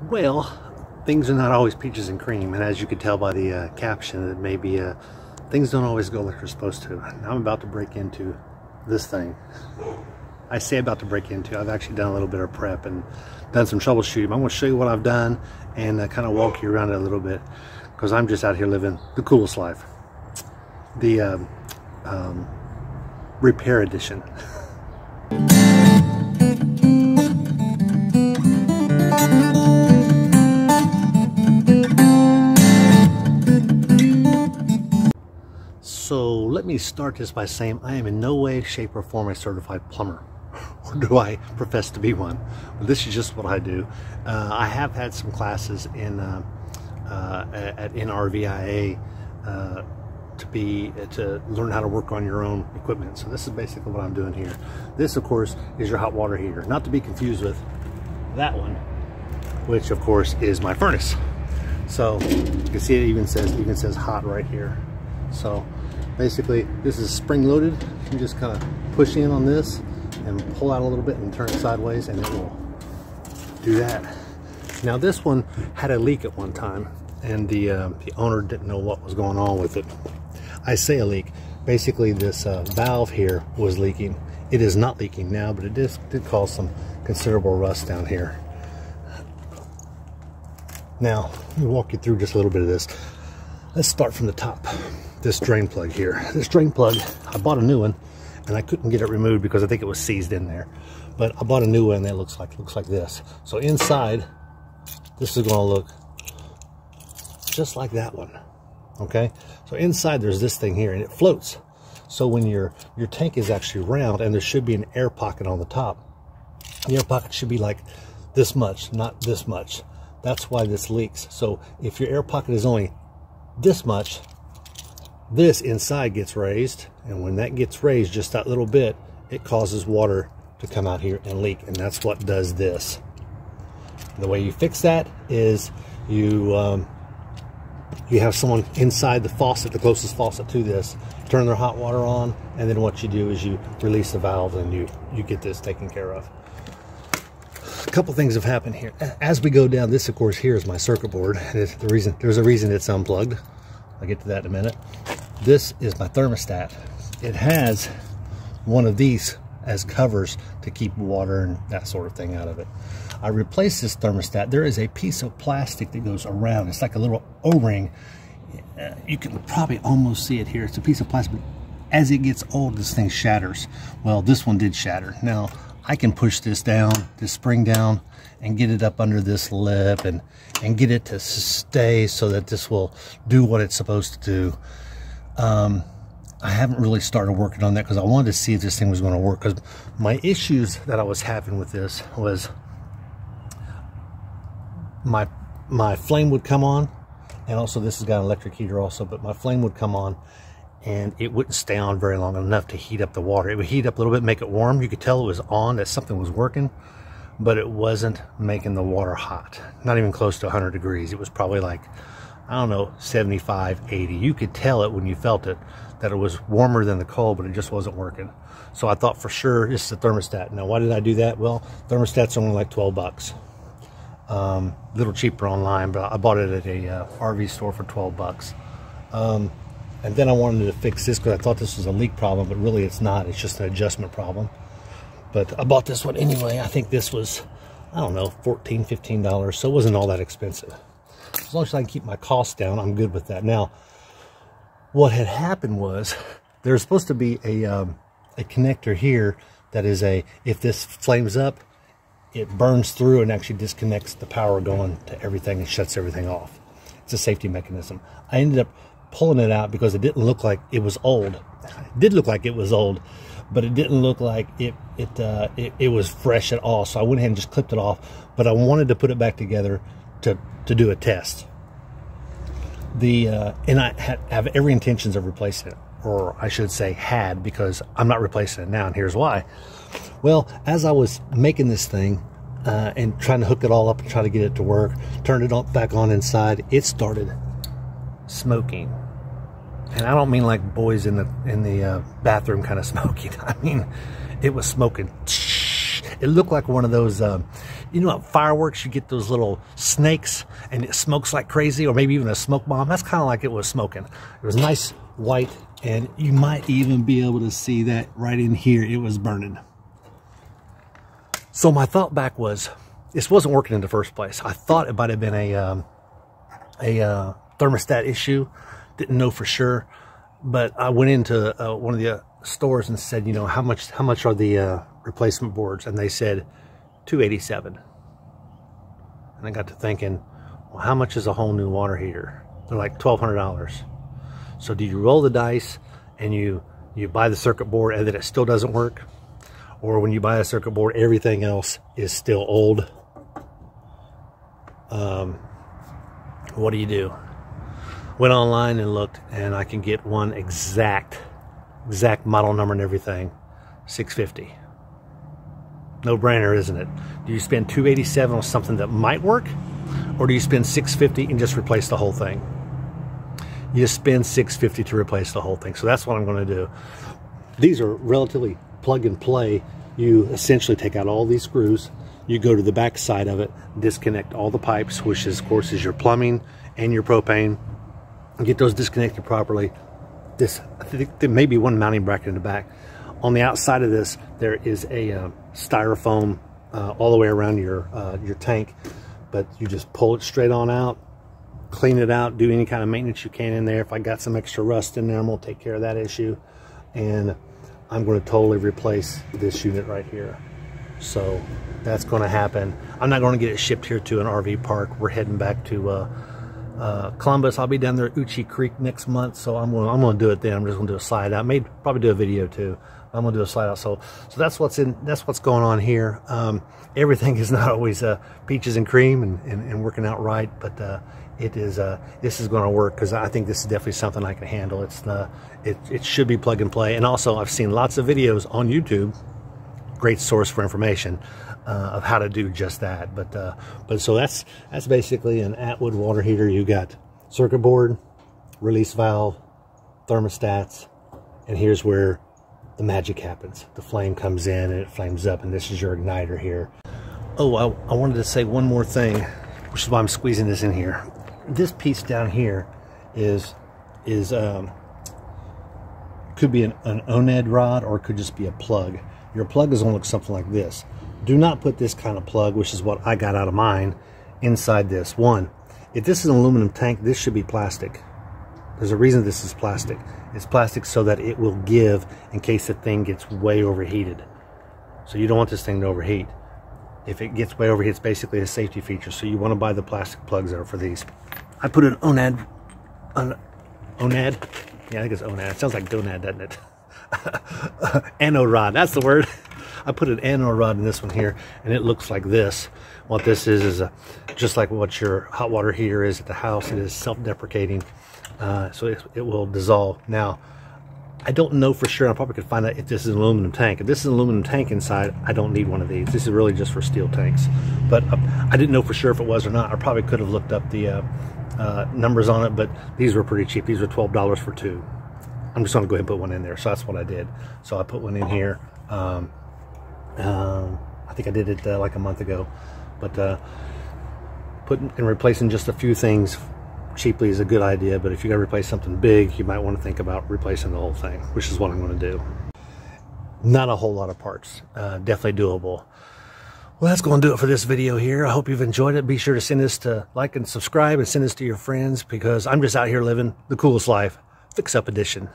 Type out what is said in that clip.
Well, things are not always peaches and cream, and as you could tell by the caption, it may be things don't always go like they're supposed to. Now I'm about to break into this thing. I say about to break into, I've actually done a little bit of prep and done some troubleshooting. I'm going to show you what I've done and kind of walk you around it a little bit, because I'm just out here living the coolest life. The repair edition. So let me start this by saying I am in no way, shape, or form a certified plumber, or do I profess to be one. Well, this is just what I do. I have had some classes in at NRVIA to learn how to work on your own equipment. So this is basically what I'm doing here. This, of course, is your hot water heater, not to be confused with that one, which of course is my furnace. So you can see it even says hot right here. So basically this is spring loaded. You just kind of push in on this and pull out a little bit and turn it sideways, and it will do that. Now this one had a leak at one time, and the owner didn't know what was going on with it. I say a leak, basically this valve here was leaking. It is not leaking now, but it did cause some considerable rust down here. Now let me walk you through just a little bit of this. Let's start from the top. This drain plug here. This drain plug, I bought a new one and I couldn't get it removed because I think it was seized in there. But I bought a new one that looks like this. So inside, this is going to look just like that one. Okay? So inside there's this thing here and it floats. So when your tank is actually round and there should be an air pocket on the top, the air pocket should be like this much, not this much. That's why this leaks. So if your air pocket is only this much, this inside gets raised, and when that gets raised just that little bit, it causes water to come out here and leak, and that's what does this. The way you fix that is you have someone inside the faucet, the closest faucet to this, turn their hot water on, and then what you do is you release the valve and you get this taken care of. A couple things have happened here. As we go down, this of course here is my circuit board. There's a reason it's unplugged. I'll get to that in a minute. This is my thermostat. It has one of these as covers to keep water and that sort of thing out of it. I replaced this thermostat. There is a piece of plastic that goes around. It's like a little O-ring. You can probably almost see it here. It's a piece of plastic. As it gets old, this thing shatters. Well, this one did shatter. Now, I can push this down, this spring down, and get it up under this lip and get it to stay so that this will do what it's supposed to do. I haven't really started working on that because I wanted to see if this thing was going to work, because my issues that I was having with this was my flame would come on, and also this has got an electric heater also, but my flame would come on and it wouldn't stay on very long enough to heat up the water. It would heat up a little bit, make it warm. You could tell it was on, that something was working, but it wasn't making the water hot. Not even close to 100 degrees. It was probably like, I don't know, 75, 80. You could tell it when you felt it, that it was warmer than the cold, but it just wasn't working. So I thought for sure this is a thermostat. Now, why did I do that? Well, thermostat's only like 12 bucks. A little cheaper online, but I bought it at a RV store for 12 bucks. And then I wanted to fix this because I thought this was a leak problem, but really it's not. It's just an adjustment problem. But I bought this one anyway. I think this was, I don't know, $14, $15, so it wasn't all that expensive. As long as I can keep my costs down, I'm good with that. Now, what had happened was there's supposed to be a connector here that is if this flames up, it burns through and actually disconnects the power going to everything and shuts everything off. It's a safety mechanism. I ended up pulling it out because it didn't look like it was old. It did look like it was old, but it didn't look like it was fresh at all. So I went ahead and just clipped it off, but I wanted to put it back together to do a test. And I have every intentions of replacing it, or I should say had, because I'm not replacing it now, and here's why. Well, as I was making this thing and trying to hook it all up and try to get it to work, turned it back on inside, it started smoking. And I don't mean like boys in the bathroom kind of smoking. I mean, it was smoking. It looked like one of those, you know, at fireworks, you get those little snakes and it smokes like crazy, or maybe even a smoke bomb. That's kind of like it was smoking. It was nice white, and you might even be able to see that right in here. It was burning. So my thought back was, this wasn't working in the first place. I thought it might have been a thermostat issue. Didn't know for sure, but I went into one of the stores and said, you know, how much are the replacement boards? And they said $287. And I got to thinking, well, how much is a whole new water heater? They're like $1,200. So do you roll the dice and you buy the circuit board and then it still doesn't work? Or when you buy a circuit board, everything else is still old? What do you do? Went online and looked, and I can get one exact model number and everything, $650. No brainer, isn't it? Do you spend $287 on something that might work, or do you spend $650 and just replace the whole thing? You spend $650 to replace the whole thing. So that's what I'm going to do. These are relatively plug and play. You essentially take out all these screws. You go to the back side of it, disconnect all the pipes, which is, of course, is your plumbing and your propane. Get those disconnected properly. I think there may be one mounting bracket in the back. On the outside of this, there is a styrofoam all the way around your tank, but you just pull it straight on out, clean it out, do any kind of maintenance you can in there. If I got some extra rust in there, I'm gonna take care of that issue, and I'm going to totally replace this unit right here. So that's going to happen. I'm not going to get it shipped here to an RV park. We're heading back to Columbus. I'll be down there at Uchi Creek next month, so I'm going to do it then. I'm just going to do a slide out. Probably do a video too. I'm going to do a slide out. So that's what's going on here. Everything is not always peaches and cream and working out right, but this is going to work, because I think this is definitely something I can handle. It should be plug and play. And also, I've seen lots of videos on YouTube, great source for information of how to do just that. But so that's basically an Atwood water heater. You got circuit board, release valve, thermostats, and here's where the magic happens. The flame comes in and it flames up, and this is your igniter here. Oh, I wanted to say one more thing, which is why I'm squeezing this in here. This piece down here could be an Anode rod, or it could just be a plug. Your plug is going to look something like this. Do not put this kind of plug, which is what I got out of mine, inside this. One, if this is an aluminum tank, this should be plastic. There's a reason this is plastic. It's plastic so that it will give in case the thing gets way overheated. So you don't want this thing to overheat. If it gets way overheated, it's basically a safety feature. So you want to buy the plastic plugs that are for these. I put an Anode. Yeah, I think it's Anode. It sounds like donad, doesn't it? Anode rod, that's the word. I put an anode rod in this one here, and it looks like this. What this is just like what your hot water heater is at the house. It is self-deprecating, so it will dissolve. Now, I don't know for sure. I probably could find out if this is an aluminum tank. If this is an aluminum tank inside, I don't need one of these. This is really just for steel tanks. But I didn't know for sure if it was or not. I probably could have looked up the numbers on it, but these were pretty cheap. These were $12 for two. I'm just going to go ahead and put one in there. So that's what I did. So I put one in here. I think I did it like a month ago. But putting and replacing just a few things cheaply is a good idea. But if you're going to replace something big, you might want to think about replacing the whole thing, which is what I'm going to do. Not a whole lot of parts. Definitely doable. Well, that's going to do it for this video here. I hope you've enjoyed it. Be sure to send this to like and subscribe, and send this to your friends, because I'm just out here living the coolest life. Fix Up Edition.